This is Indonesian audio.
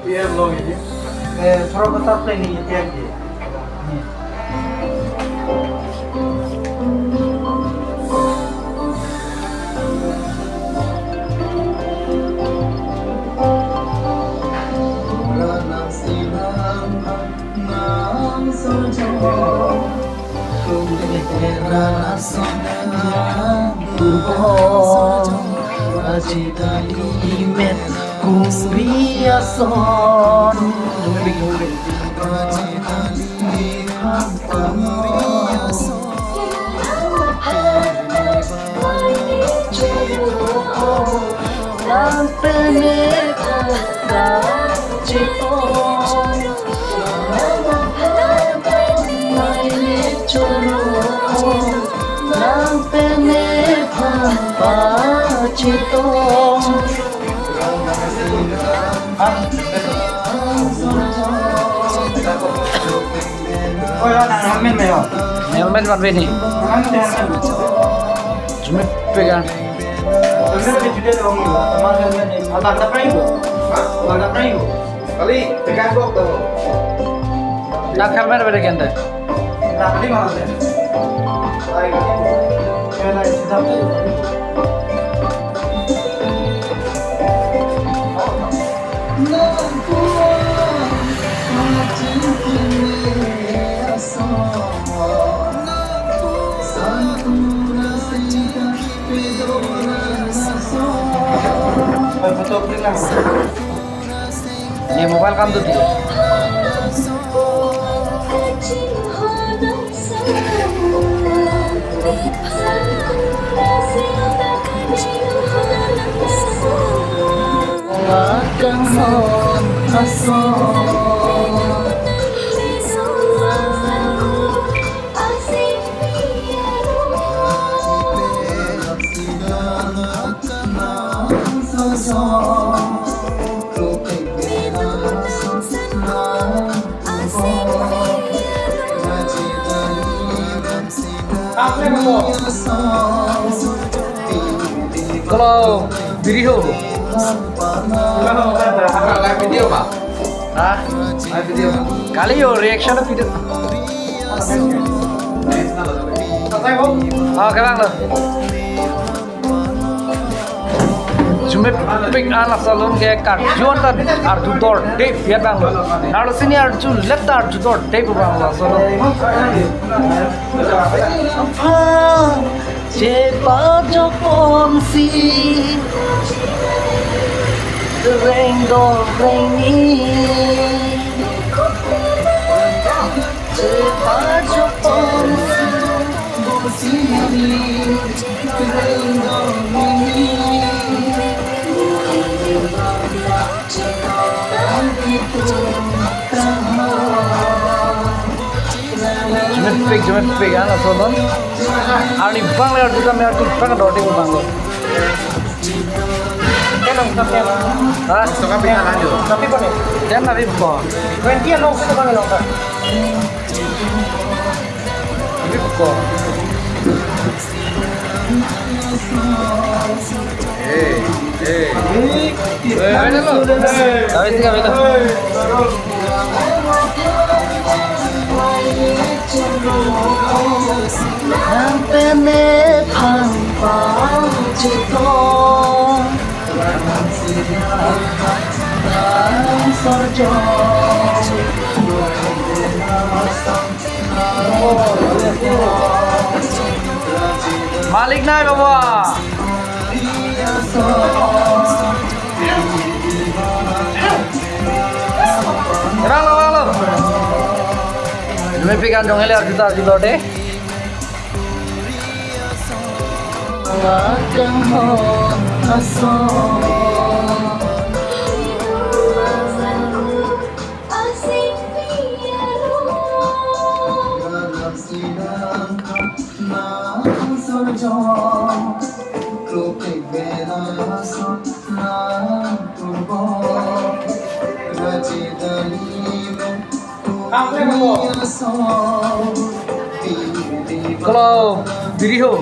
PM lo ini. Suruh ke top lane ini PM dia. Imet kuria son Oh ya, namen meo. helmet buat ini cuma pegang Bener di video dong itu. Teman helmet ini. Apa ada perahu? Ada perahu. Kali tekan kok tuh. tak helmet pada kita Nah, di mana deh? Ayo. Ya, nah, sudah. Foto print lah. ini mobile kan tuh dia kalau video Live video pak. ah Live video pak. kali yo reaction video Selesai, Bang. ah kebang lo cuma pick anak salon kayak karjuan dan arju dor deh biar bang lo lalu sini arju left arju dor deh bang lo salon cepat jokon si reng ini cepat jokon si reng ini cuma pik anak salon Ani bang lewat juga mereka tuh bang dodi bang lo. Kenong tapi Hah? Suka pindah lanjut. tapi kok nih? Jangan nabi buka. 20 nong kita bang nong. Nabi buka. Nabi dulu. Nabi tiga betul. Nampene pang cito sorjo Malik na bawa Rang lo Demi pikan dong hele kita di lode Lakang hon aso Kalau video